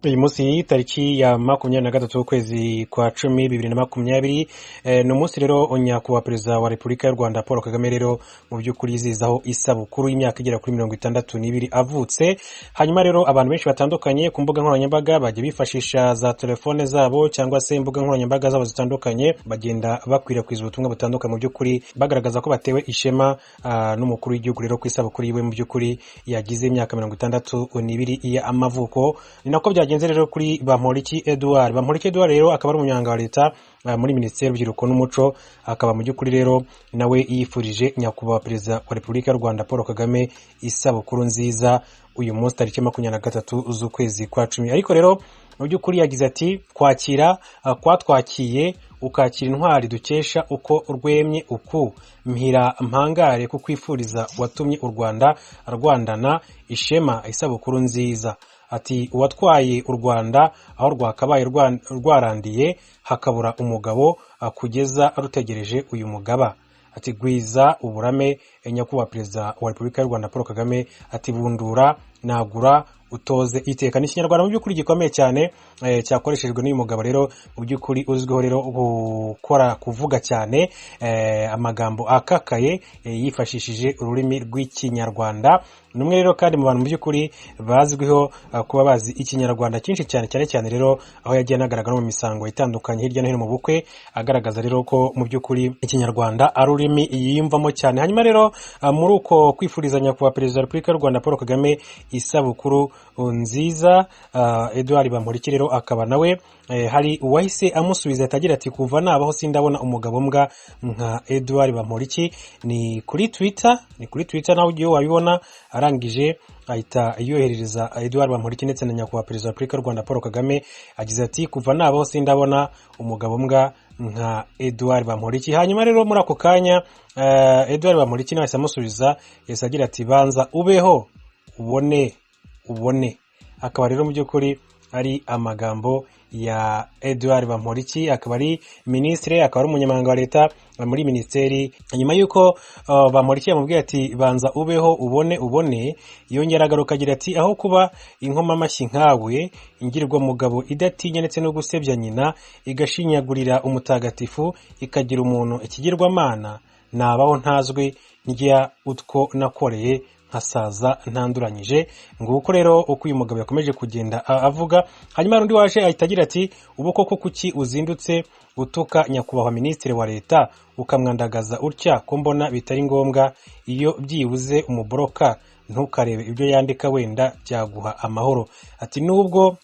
Uyu munsi tariki ya 23 ukwezi kwa 10 2020 ni umunsi rero nyakubahwa perezida wa Repubulika y'u Rwanda Paul Kagame rero mu by'ukuri yizizaho isabukuru y'imyaka igera kuri 62 avutse. Hanyuma rero abantu benshi batandukanye ku mbuga nkoranyambaga bagiye bifashisha za telefone zabo cyangwa se imbuga nkoranyambaga zabo zitandukanye, bagenda bakwirakwiza ubutumwa butandukanye mu by'ukuri bagaragaza ko batewe ishema n'umukuru w'igihugu rero ku isabukuru yiwe mu by'ukuri yagize imyaka 62 y'amavuko. Ni nako byagenze rero kuri Bamporiki Edouard. Bamporiki Edouard rero akaba ari umunyamabanga wa leta muri Minisiteri y'Urubyiruko n'Umuco, akaba mu by'ukuri rero nawe yifurije nyakubahwa perezida wa Repubulika y'u Rwanda Paul Kagame isabukuru nziza uyu munsi tariki 23 z'ukwezi kwa 10. Ariko rero mu by'ukuri yagize ati kwakira kwatwakiye ukakira intwari dukesha uko rwemye uku mpira mpangare kukwifuriza watumye u Rwanda rwandana ishema isabukuru nziza. Ati uwatwaye u Rwanda aho rwakabaye rwarandiye hakabura umugabo kugeza rutegereje uyu mugaba. Ati gwiza uburame nyakubahwa perezida wa Repubulika y'u Rwanda Paul Kagame. Ati bundura nagura utoze iteka. Ni Ikinyarwanda mu by'ukuri gikomeye cyane cyakoreshejwe n'uyu mugabo rero mu by'ukuri uzwiho rero kuvuga cyane amagambo akakaye yifashishije ururimi rw'Ikinyarwanda. Numwe rero kandi mu bantu mu by'ukuri bazwiho kuba bazi Ikinyarwanda cyinshi cyane rero aho yagiye anagaragara mu misango itandukanye hirya no hino mu bukwe, agaragaza rero ko mu by'ukuri Ikinyarwanda ari ururimi yiyumvamo cyane. Hanyuma rero muri uko kwifuriza nyakubahwa perezida wa Repubulika y'u Rwanda Paul Kagame isabukuru nziza, Edouard Bamporiki rero akaba nawe hari uwahise amusubiza atagira ati kuva nabaho sindabona umugabo mbwa nka Edouard Bamporiki. Ni kuri Twitter naho ugiye wabibona, arangije ahita yoherereza Edouard Bamporiki ndetse na nyakubahwa perezida wa Repubulika y'u Rwanda Paul Kagame, agize ati kuva nabaho sindabona umugabo mbwa nka Edouard Bamporiki. Hanyuma rero muri ako kanya Edouard Bamporiki nawe amusubiza yese agira ati banza ubeho ubone. Akaba rero mu by'ukuri ari amagambo ya Edouard Bamporiki, akaba ari ministre, akaba ari umunyamabanga wa leta muri minisiteri. Nyuma yuko Bamporiki yamubwiye ati banza ubeho ubone, yongera agaruka agira ati aho kuba inkoma amashyi nkawe ingirwa mugabo idatinya ndetse no gusebya nyina igashinyagurira umutagatifu ikagira umuntu ikigirwamana, nabaho ntazwe ndya utwo nakoreye nkasaza ntanduranyije. Nguko rero uko uyu mugabo yakomeje kugenda avuga. Hanyuma undi waje ahita agira ati ubu koko kuki uzindutse utuka nyakubahwa minisitiri wa leta ukamwandagaza utya ko mbona bitari ngombwa, iyo byibuze umuboroka ntukarebe ibyo yandika wenda byaguha amahoro. Ati nubwo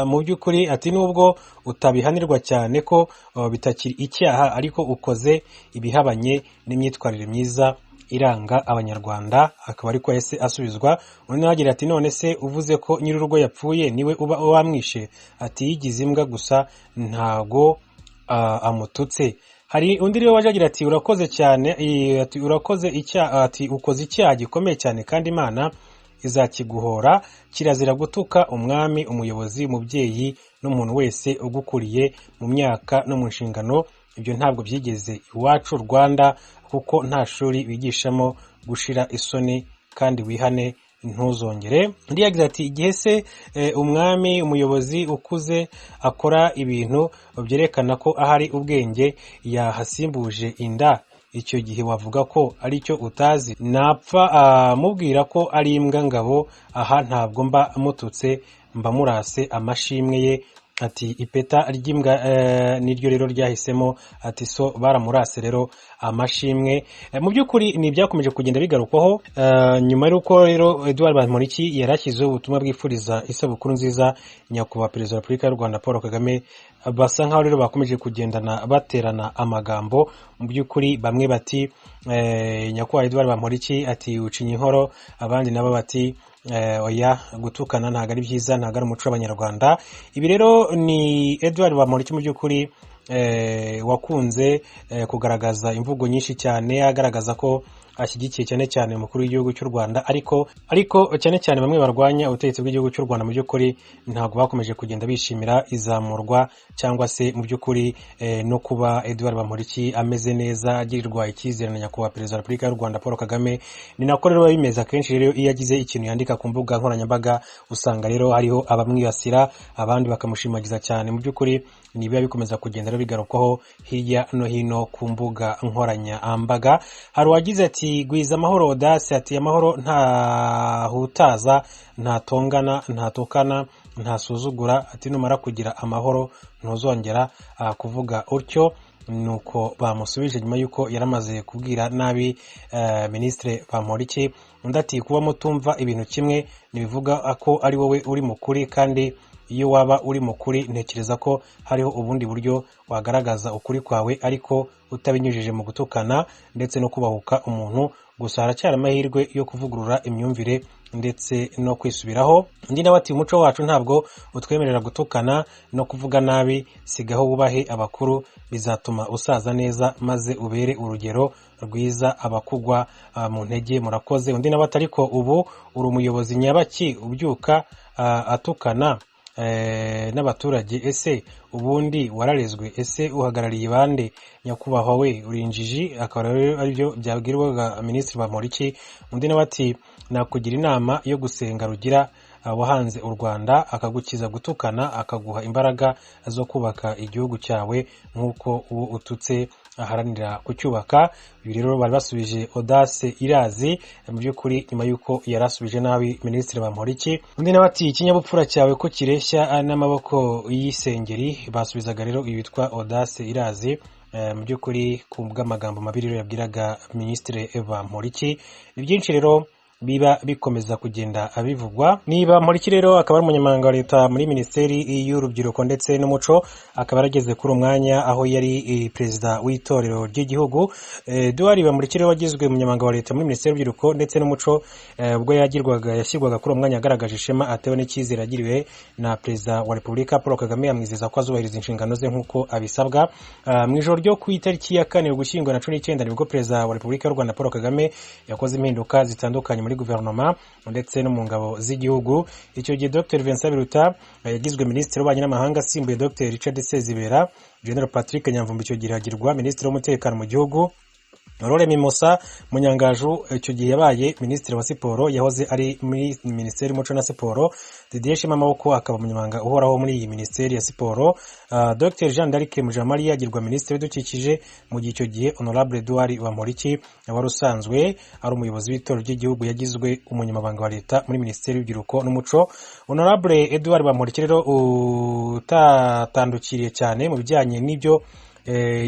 mu by'ukuri ati nubwo utabihanirwa cyane ko bitakiri icyaha, ariko ukoze ibihabanye n'imyitwarire myiza iranga abanyarwanda. Akaba ariko yese asubizwa undi agira ati none se uvuze ko nyir'urugo yapfuye niwe uba wamwishe? Ati yigize imbwa gusa ntago amututse. Hari undi rero waje agira ati urakoze cyane, ati urakoze icyaha, ati ukoze icyaha gikomeye cyane kandi Imana izakiguhora. Kirazira gutuka umwami, umuyobozi, umubyeyi n'umuntu wese ugukuriye mu myaka no mu nshingano. Ibyo ntabwo byigeze iwacu Rwanda kuko nta shuri bigishamo gushira isoni, kandi wihane ntuzongere. Undi yagize ati igihe se umwami, umuyobozi ukuze akora ibintu byerekana ko ahari ubwenge yahasimbuje inda, icyo gihe wavuga ko ari cyo utazi? Napfa mubwira ko ari imbwa ngabo, aha ntabwo mba mututse, mba murase amashimwe ye. Ati ipeta ry'imbwa niryo rero ryahisemo. Ati so baramurase rero amashimwe. Mu by'ukuri ni byakomeje kugenda bigarukwaho nyuma y'uko rero Edouard Bamporiki yarashyizeho ubutumwa bwifuriza isabukuru nziza nyakubahwa perezida wa Repubulika y'u Rwanda Paul Kagame. Basa nkaho rero bakomeje kugendana baterana amagambo. Mu by'ukuri bamwe bati nyakubahwa Edouard Bamporiki ati ucinya inkoro, abandi nabo bati oya gutukana ntabwo ari byiza, ntabwo ari umuco w'abanyarwanda. Ibi rero ni Edouard Bamporiki mu by'ukuri wakunze kugaragaza imvugo nyinshi cyane, agaragaza ko ashyigikiye cyane cyane umukuru w'igihugu cy'u Rwanda, ariko cyane cyane bamwe barwanya ubutegetsi bw'igihugu cy'u Rwanda mu by'ukuri ntabwo bakomeje kugenda bishimira izamurwa cyangwa se mu by'ukuri no kuba Edouard Bamporiki ameze neza, agirirwa icyizere na nyakubahwa perezida wa Repubulika y'u Rwanda Paul Kagame. Ni nako rero bimeze akenshi rero iyo agize ikintu yandika ku mbuga nkoranyambaga usanga rero hariho abamwibasira abandi bakamushimagiza cyane. Mu by'ukuri ni biba bikomeza kugenda rero bigarukwaho hirya no hino ku mbuga nkoranyambaga. Hari uwagize ati gwiza amahoro Audace, ati amahoro ntahutaza, ntatongana, ntatukana, ntasuzugura, ati numara kugira amahoro ntuzongera kuvuga utyo. Nuko bamusubije nyuma yuko yaramaze kubwira nabi Ministre Bamporiki. Undi ati kuba mutumva ibintu kimwe nibivuga ko ari wowe uri mukuri, kandi iyo waba uri mukuri ntekereza ko hariho ubundi buryo wagaragaza ukuri kwawe ariko utabinyujije mu gutukana ndetse no kubahuka umuntu. Gusa haracyari amahirwe yo kuvugurura imyumvire ndetse no kwisubiraho. Undi nawe ati umuco wacu ntabwo utwemerera gutukana no kuvuga nabi, sigaho wubahe abakuru, bizatuma usaza neza maze ubere urugero rwiza abakugwa mu ntege. Murakoze. Undi nawe ati ariko ubu uri umuyobozi nyabaki ubyuka atukana n'abaturage, ese ubundi wararezwe? Ese uhagarariye bande nyakubahwa we? Uri injiji. Akaba rero aribyo byabwirwaga Minisitiri Bamporiki. Undi nawe ati nakugira inama yo gusenga Rugira wahanze u Rwanda akagukiza gutukana, akaguha imbaraga zo kubaka igihugu cyawe nk'uko uwo ututse aharanira kucyubaka. Ibi rero bari basubije Audace Irazi mu by'ukuri nyuma yuko yarasubije nabi Minisitiri Bamporiki. Undi nawe ati ikinyabupfura cyawe ko kireshya n'amaboko y'isengeri. Basubizaga rero ibitwa Audace Irazi mu by'ukuri ku bw'amagambo mabi rero yabwiraga Minisitiri Bamporiki. Ni byinshi rero biba bikomeza kugenda abivugwa. Niba Bamporiki rero akaba ari umunyamabanga wa leta muri Minisiteri y'Urubyiruko ndetse n'Umuco, akaba yarageze kuri umwanya aho yari perezida w'itorero ry'igihugu. Edouard Bamporiki rero wagizwe umunyamabanga wa leta muri Minisiteri y'Urubyiruko ndetse n'Umuco ubwo yashyirwaga kuri umwanya yagaragaje ishema atewe n'icyizere yagiriwe na perezida wa Repubulika Paul Kagame, amwizeza ko azubahiriza inshingano ze nk'uko abisabwa. Mu ijoro ryo ku itariki ya 4 Ugushyingo na 19 nibwo perezida wa Repubulika y'u Rwanda Paul Kagame yakoze impinduka zitandukanye muri guverinoma ndetse no mu ngabo z'igihugu. Icyo gihe Dr Vincent Biruta yagizwe minisitiri w'ububanyi n'amahanga asimbuye Dr Richard Sezibera. General Patrick Nyamvumba icyo gihe agirwa minisitiri w'umutekano mu gihugu. Aurore Mimosa Munyangaju icyo gihe yabaye minisitiri wa siporo, yahoze ari muri Minisiteri y'Umuco na Siporo. Didier Shema Maboko akaba umunyamabanga uhoraho muri iyi Minisiteri ya Siporo. Dr Jean d'Arc Mujamali yagirwa minisitiri w'ibidukikije mu gihe icyo gihe Honorable Edouard Bamporiki wari usanzwe ari umuyobozi w'itorero ry'igihugu yagizwe umunyamabanga wa leta muri Minisiteri y'Urubyiruko n'Umuco. Honorable Edouard Bamporiki rero utatandukiriye cyane mu bijyanye n'ibyo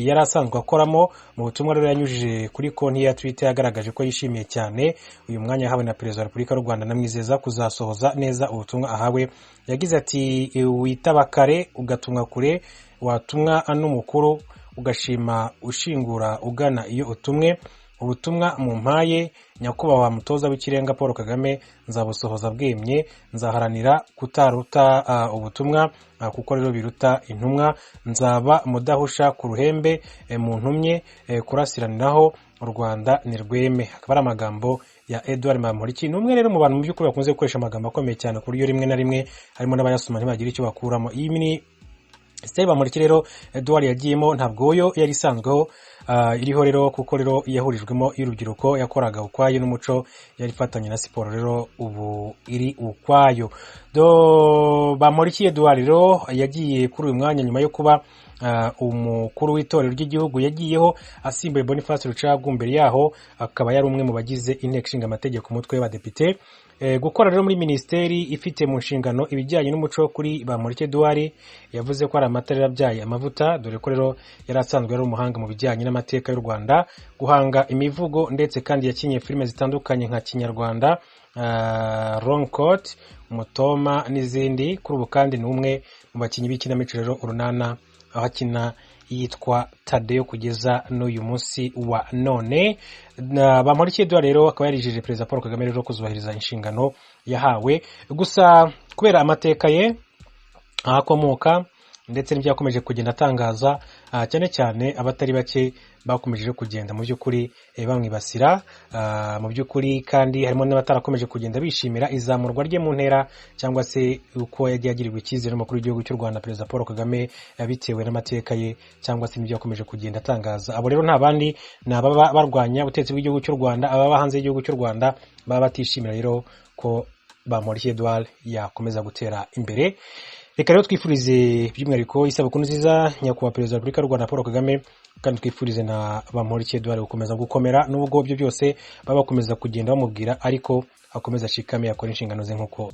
yari asanzwe akoramo. Mu butumwa rero yanyujije kuri konti ya Twitter yagaragaje ko yishimiye cyane uyu mwanya yahawe na perezida wa Repubulika y'u Rwanda, namwizeza kuzasohoza neza ubutumwa ahawe. Yagize ati witaba kare ugatumwa kure, watumwa n'umukuru ugashima ushingura ugana iyo utumwe. Ubutumwa mu mpaye nyakubahwa mutoza w'ikirenga Paul Kagame nzabusohoza bwemye, nzaharanira kutaruta ubutumwa kuko rero biruta intumwa, nzaba mudahusha ku ruhembe mu ntumye kurasiraniraho u Rwanda ni rweme. Akaba ari amagambo ya Edouard Bamporiki. Ni umwe rero mu bantu mu by'ukuri bakunze gukoresha amagambo akomeye cyane ku buryo rimwe na rimwe harimo n'abayasoma ntibagira icyo bakuramo. Iyi Minisiteri Bamporiki rero Edouard yagiyemo ntabwo yo yari isanzweho iriho rero kuko rero yahurijwemo y'urubyiruko, yakoraga ukwayo n'umuco yari ifatanye na siporo, rero ubu iri ukwayo. Bamporiki Edouard rero yagiye kuri uyu mwanya nyuma yo kuba umukuru w'itorero ry'igihugu yagiyeho asimbuye Boniface Rucagu. Mbere yaho akaba yari umwe mu bagize inteko ishinga amategeko umutwe w'abadepite. Gukora rero muri minisiteri ifite mu nshingano ibijyanye n'umuco kuri Bamporiki Edouard yavuze ko ari amata yarabyaye amavuta, dore ko rero yari asanzwe ari umuhanga mu bijyanye n'amateka y'u Rwanda, guhanga imivugo ndetse kandi yakinye filime zitandukanye nka Kinyarwanda, Long Coat, Umutoma n'izindi. Kuri ubu kandi ni umwe mu bakinnyi b'ikinamico rero Urunana aho akina yitwa Tadeo kugeza n'uyu munsi wa none. Bamporiki Edouard rero akaba yarijeje perezida Paul Kagame rero kuzubahiriza inshingano yahawe. Gusa kubera amateka ye ahakomoka ndetse n'ibyakomeje kugenda atangaza, cyane cyane abatari bake bakomeje kugenda mu by'ukuri bamwibasira mu by'ukuri, kandi harimo n'abatarakomeje kugenda bishimira izamurwa rye mu ntera cyangwa se uko yagiye agirirwa icyizere n'umukuru w'igihugu cy'u Rwanda Perezida Paul Kagame bitewe n'amateka ye cyangwa se n'ibyo yakomeje kugenda atangaza. Abo rero nta bandi ni ababa barwanya ubutegetsi bw'igihugu cy'u Rwanda, ababa hanze y'igihugu cy'u Rwanda baba batishimira rero ko Bamporiki Edouard yakomeza gutera imbere. Reka rero twifurize by'umwihariko isabukuru nziza nyakubahwa Perezida wa Repubulika y'u Rwanda Paul Kagame, kandi twifurize na Bamporiki Edouard gukomeza gukomera, nubwo byo byose baba bakomeza kugenda bamubwira, ariko akomeza ashikame yakora inshingano ze nk'uko